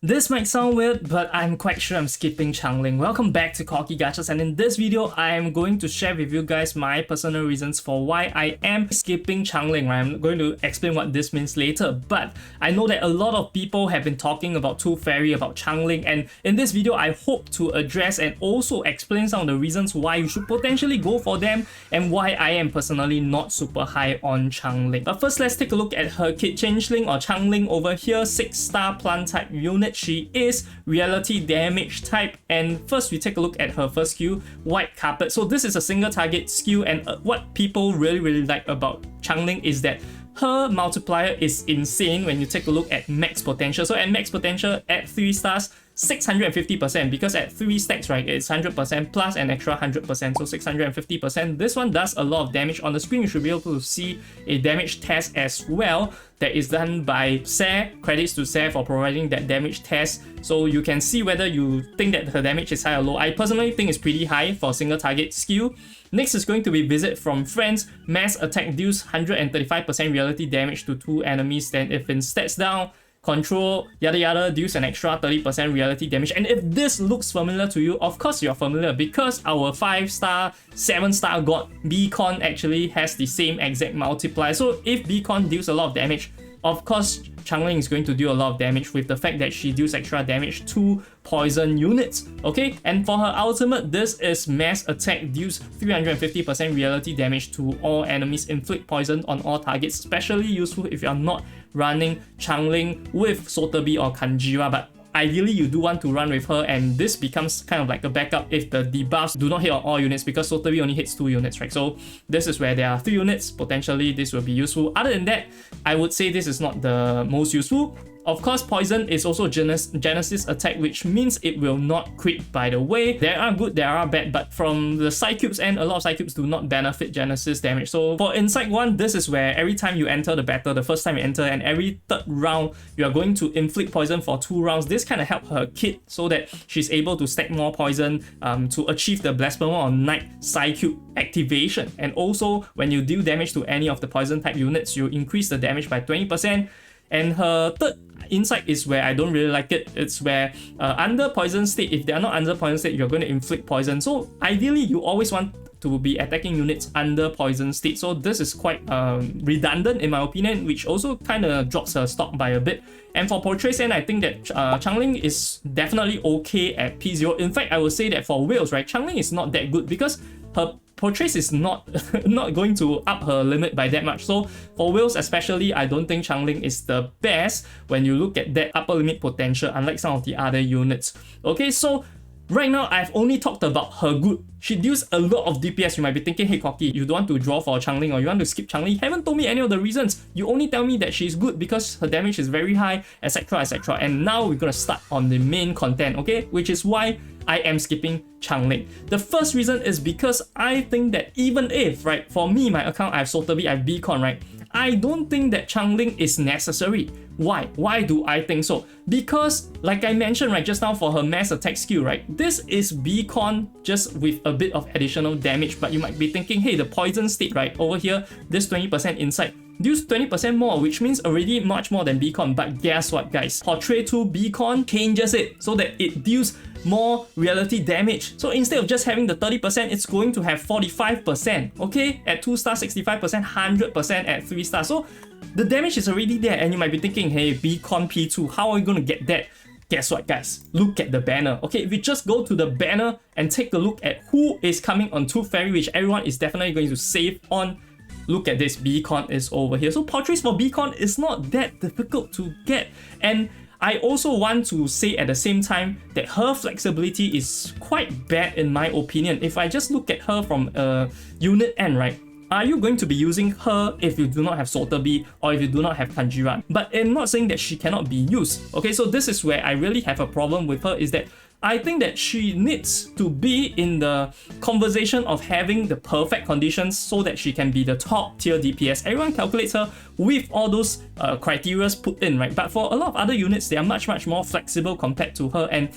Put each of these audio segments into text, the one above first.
This might sound weird, but I'm quite sure I'm skipping Changeling. Welcome back to Corky Gachas, and in this video, I am going to share with you guys my personal reasons for why I am skipping Changeling. Right? I'm going to explain what this means later, but I know that a lot of people have been talking about Toothfairy, about Changeling, and in this video, I hope to address and also explain some of the reasons why you should potentially go for them and why I am personally not super high on Changeling. But first, let's take a look at her kit Changeling or Changeling over here, 6-star plant type unit. She is reality damage type, and first we take a look at her first skill, White Carpet. So this is a single target skill, and what people really like about Changeling is that her multiplier is insane when you take a look at max potential. So at max potential at 3 stars, 650%, because at 3 stacks, right, it's 100% plus an extra 100%, so 650%. This one does a lot of damage. On the screen, you should be able to see a damage test as well that is done by Sare. Credits to Sare for providing that damage test, so you can see whether you think that her damage is high or low. I personally think it's pretty high for a single target skill. Next is going to be Visit from Friends. Mass attack deals 135% reality damage to 2 enemies. Then if in stats down, control, yada yada, deals an extra 30% reality damage. And if this looks familiar to you, of course you're familiar, because our 5-star, 7-star god Beacon actually has the same exact multiplier. So if Beacon deals a lot of damage, of course Changeling is going to do a lot of damage with the fact that she deals extra damage to poison units. Okay, and for her ultimate, this is mass attack, deals 350% reality damage to all enemies, inflict poison on all targets, especially useful if you're not running Changeling with Sotheby or Kanjira, but ideally you do want to run with her, and this becomes kind of like a backup if the debuffs do not hit on all units, because Sotheby only hits 2 units, right? So this is where there are 3 units, potentially this will be useful. Other than that, I would say this is not the most useful. Of course, poison is also Genesis attack, which means it will not crit, by the way. There are good, there are bad, but from the side cubes end, a lot of side cubes do not benefit Genesis damage. So for Insight 1, this is where every time you enter the battle, the first time you enter, and every third round, you are going to inflict poison for 2 rounds. This kind of helps her kit so that she's able to stack more poison to achieve the Blasphemer or Knight side cube activation. And also, when you deal damage to any of the poison type units, you increase the damage by 20%. And her third insight is where I don't really like it. It's where under poison state, if they are not under poison state, you're going to inflict poison. So ideally, you always want to be attacking units under poison state. So this is quite redundant in my opinion, which also kind of drops her stock by a bit. And for Portraits, and I think that Changeling is definitely okay at P0. In fact, I would say that for Whales, right, Changeling is not that good because her Portraits is not going to up her limit by that much. So for Whales especially, I don't think Changeling is the best when you look at that upper limit potential, unlike some of the other units. Okay, so right now, I've only talked about her good. She deals a lot of DPS. You might be thinking, hey Corky, you don't want to draw for Changeling or you want to skip Changeling. You haven't told me any of the reasons. You only tell me that she's good because her damage is very high, etc, etc. And now we're gonna start on the main content, okay? Which is why I am skipping Changeling. The first reason is because I think that even if, right, for me, my account, I have Sotheby, I have Beacon, right? I don't think that Changeling is necessary. Why? Why do I think so? Because, like I mentioned right just now for her mass attack skill, right? This is Beacon just with a bit of additional damage, but you might be thinking, hey, the poison state, right? Over here, this 20% insight deals 20% more, which means already much more than Beacon. But guess what, guys? Portrait 2 Beacon changes it so that it deals more reality damage. So instead of just having the 30%, it's going to have 45%. Okay, at 2 stars, 65%, 100% at 3 stars. So the damage is already there, and you might be thinking, hey, Beacon P2, how are you going to get that? Guess what, guys? Look at the banner. Okay, if we just go to the banner and take a look at who is coming on Toothfairy, which everyone is definitely going to save on. Look at this, Beacon is over here. So Portraits for Beacon is not that difficult to get. And I also want to say at the same time that her flexibility is quite bad in my opinion. If I just look at her from a unit end, right? Are you going to be using her if you do not have Sotheby or if you do not have Kanjira? But I'm not saying that she cannot be used. Okay, so this is where I really have a problem with her, is that I think that she needs to be in the conversation of having the perfect conditions so that she can be the top tier DPS. Everyone calculates her with all those criteria put in, right? But for a lot of other units, they are much more flexible compared to her, and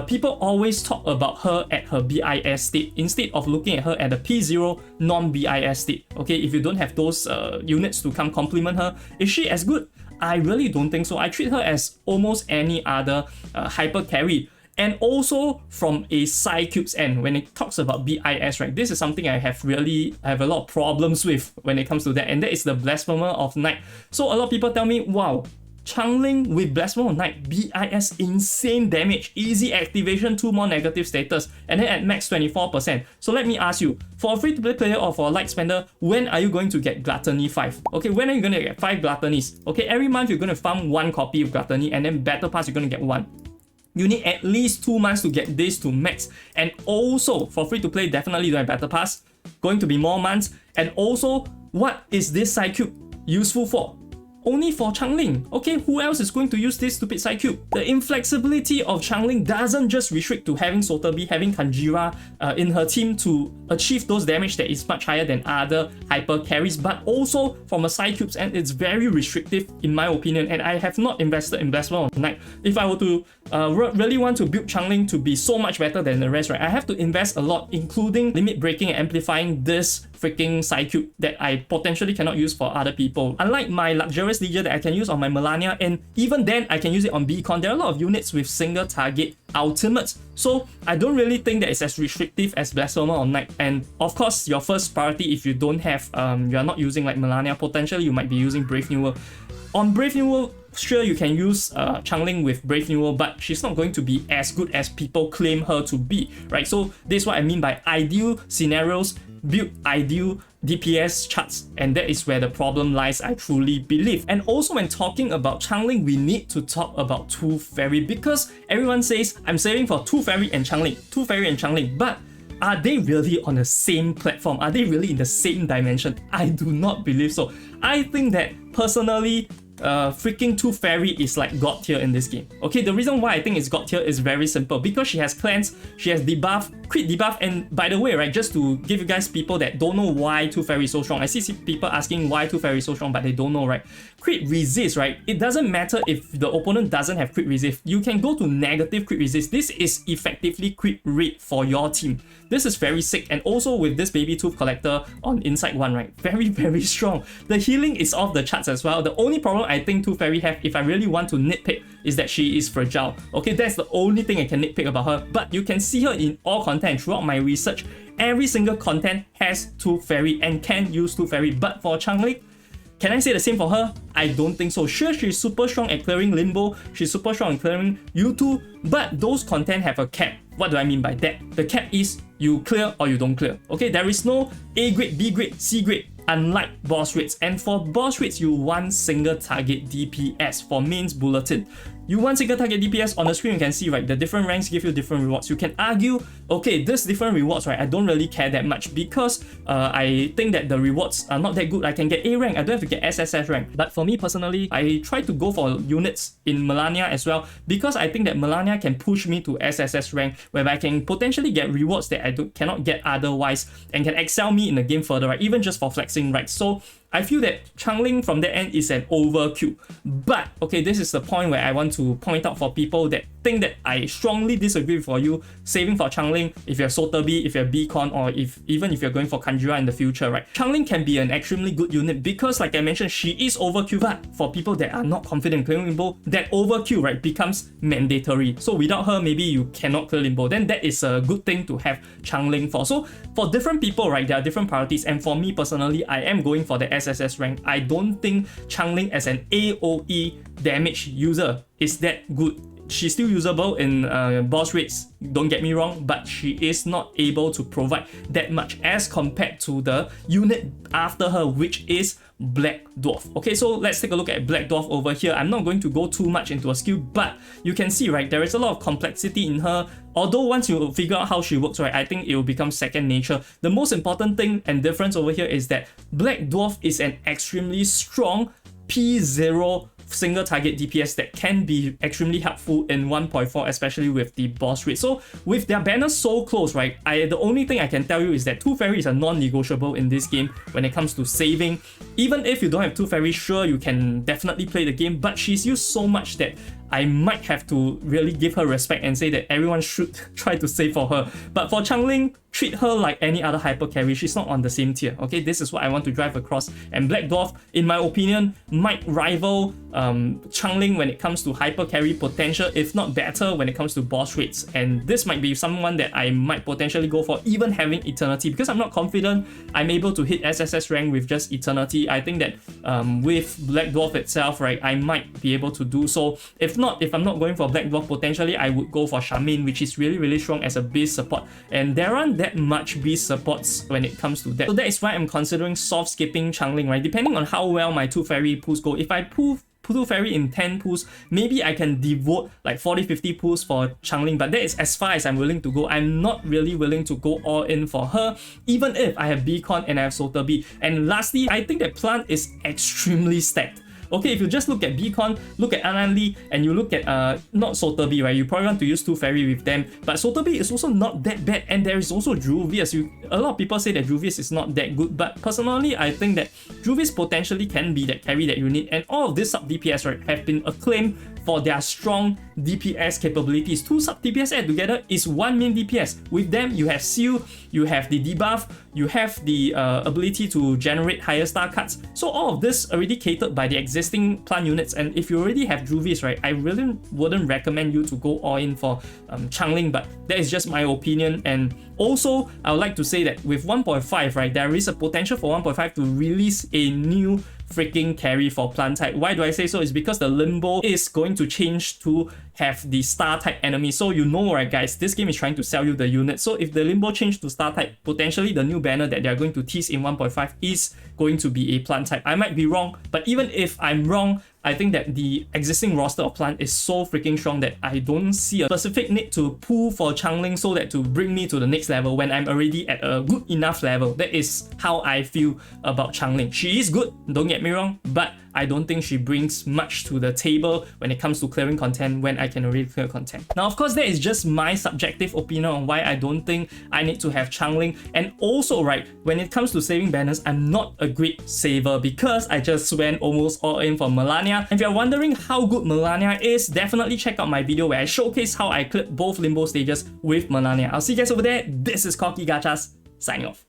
people always talk about her at her BIS state instead of looking at her at the P0 non-BIS state. Okay, if you don't have those units to come complement her, is she as good? I really don't think so. I treat her as almost any other hyper carry. And also from a Psycube's end, when it talks about BIS, right, this is something I have a lot of problems with when it comes to that, and that is the Blasphemer of Night. So a lot of people tell me, wow, Changeling with Blasphemer of Night, BIS, insane damage, easy activation, 2 more negative status, and then at max 24%. So let me ask you, for a free-to-play player or for a light spender, when are you going to get Gluttony 5? Okay, when are you going to get 5 Gluttonies? Okay, every month you're going to farm 1 copy of Gluttony, and then Battle Pass you're going to get 1. You need at least 2 months to get this to max. And also, for free-to-play, definitely don't have Battle Pass. Going to be more months. And also, what is this Psycube useful for? Only for Changeling. Okay, who else is going to use this stupid Psycube? The inflexibility of Changeling doesn't just restrict to having Sotheby, having Kanjira in her team to achieve those damage that is much higher than other hyper carries, but also from a Psycube's end, it's very restrictive in my opinion, and I have not invested in Blasphemer of Night. If I were to really want to build Changeling to be so much better than the rest, right, I have to invest a lot, including limit breaking and amplifying this freaking Psycube that I potentially cannot use for other people. Unlike my Luxurious Legion that I can use on my Melania, and even then I can use it on Beacon, there are a lot of units with single target ultimates. So I don't really think that it's as restrictive as Blasphemer of Night. And of course, your first priority, if you don't have, you're not using like Melania, potentially you might be using Brave New World. On Brave New World, sure, you can use Changeling with Brave New World, but she's not going to be as good as people claim her to be, right? So this is what I mean by ideal scenarios, build ideal DPS charts, and that is where the problem lies, I truly believe. And also when talking about Changeling, we need to talk about Toothfairy, because everyone says I'm saving for Toothfairy and Changeling, but are they really on the same platform? Are they really in the same dimension? I do not believe so. I think that personally, freaking Toothfairy is like God tier in this game. Okay, the reason why I think it's God tier is very simple, because she has cleanse, she has debuff, crit debuff, and by the way, right, just to give you guys people that don't know why Toothfairy is so strong, I see people asking why Toothfairy is so strong, but they don't know, right? Crit resist, right? It doesn't matter if the opponent doesn't have crit resist. You can go to negative crit resist. This is effectively crit rate for your team. This is very sick, and also with this Baby Tooth Collector on Inside 1, right? Very, very strong. The healing is off the charts as well. The only problem I think Toothfairy have, if I really want to nitpick, is that she is fragile. Okay, that's the only thing I can nitpick about her, but you can see her in all content. Throughout my research, every single content has Toothfairy and can use Toothfairy, but for Changeling, can I say the same for her? I don't think so. Sure, she's super strong at clearing Limbo, she's super strong at clearing U2, but those content have a cap. What do I mean by that? The cap is you clear or you don't clear. Okay, there is no A grade, B grade, C grade, unlike boss rates. And for boss rates, you want single target DPS for mains bulletin. You want single target DPS, on the screen you can see, right, the different ranks give you different rewards. You can argue, okay, this different rewards, right, I don't really care that much because I think that the rewards are not that good. I can get A rank, I don't have to get SSS rank. But for me personally, I try to go for units in Melania as well, because I think that Melania can push me to SSS rank, whereby I can potentially get rewards that I cannot get otherwise and can excel me in the game further, right, even just for flexing, right? So I feel that Changeling from that end is an overkill. But, okay, this is the point where I want to point out for people that think that I strongly disagree with you saving for Changeling if you're Sotheby, if you're Beacon, or even if you're going for Kanjira in the future, right? Changeling can be an extremely good unit because, like I mentioned, she is overkill. But for people that are not confident in clearing Limbo, that overkill, right, becomes mandatory. So without her, maybe you cannot clear Limbo. Then that is a good thing to have Changeling for. So for different people, right, there are different priorities. And for me personally, I am going for the SSS rank. I don't think Changeling as an AOE damage user is that good. She's still usable in boss rates, don't get me wrong, but she is not able to provide that much as compared to the unit after her, which is Black Dwarf. Okay, so let's take a look at Black Dwarf over here. I'm not going to go too much into a skill, but you can see, right, there is a lot of complexity in her. Although once you figure out how she works, right, I think it will become second nature. The most important thing and difference over here is that Black Dwarf is an extremely strong P0 single target DPS that can be extremely helpful in 1.4, especially with the boss rate. So with their banners so close, right, the only thing I can tell you is that Toothfairy is a non-negotiable in this game when it comes to saving. Even if you don't have Toothfairy, sure, you can definitely play the game, but she's used so much that I might have to really give her respect and say that everyone should try to save for her. But for Changeling, treat her like any other hyper carry. She's not on the same tier. Okay, this is what I want to drive across. And Black Dwarf, in my opinion, might rival Changeling when it comes to hyper carry potential, if not better when it comes to boss rates. And this might be someone that I might potentially go for, even having Eternity, because I'm not confident I'm able to hit SSS rank with just Eternity. I think that with Black Dwarf itself, right, I might be able to do so. If I'm not going for Black Dwarf, potentially I would go for Shaman, which is really, really strong as a base support. And there aren't that much beast supports when it comes to that. So that is why I'm considering soft skipping Changeling, right? Depending on how well my Toothfairy pulls go. If I pull Toothfairy in 10 pulls, maybe I can devote like 40-50 pulls for Changeling, but that is as far as I'm willing to go. I'm not really willing to go all in for her, even if I have Beacon and I have Sotheby. And lastly, I think that plant is extremely stacked. Okay, if you just look at Beacon, look at Ananli, and you look at not Sotheby, right? You probably want to use Toothfairy with them, but Sotheby is also not that bad, and there is also Juvius. A lot of people say that Juvius is not that good, but personally, I think that Juvius potentially can be that carry that you need, and all of these sub DPS, right, have been acclaimed for their strong DPS capabilities. 2 sub DPS add together is 1 main DPS. With them, you have Seal, you have the debuff, you have the ability to generate higher star cards. So all of this already catered by the existing plant units. And if you already have Juvius, right, I really wouldn't recommend you to go all in for Changeling, but that is just my opinion. And also, I would like to say that with 1.5, right, there is a potential for 1.5 to release a new freaking carry for plant type. Why do I say so? It's because the Limbo is going to change to have the star type enemy. So you know, right guys, this game is trying to sell you the unit. So if the Limbo change to star type, potentially the new banner that they're going to tease in 1.5 is going to be a plant type. I might be wrong, but even if I'm wrong, I think that the existing roster of plant is so freaking strong that I don't see a specific need to pull for Changeling so that to bring me to the next level when I'm already at a good enough level. That is how I feel about Changeling. She is good, don't get me wrong, but I don't think she brings much to the table when it comes to clearing content when I can already clear content. Now, of course, that is just my subjective opinion on why I don't think I need to have Changeling. And also, right, when it comes to saving banners, I'm not a great saver because I just went almost all in for Melania. And if you're wondering how good Melania is, definitely check out my video where I showcase how I cleared both Limbo stages with Melania. I'll see you guys over there. This is Corky Gachas, signing off.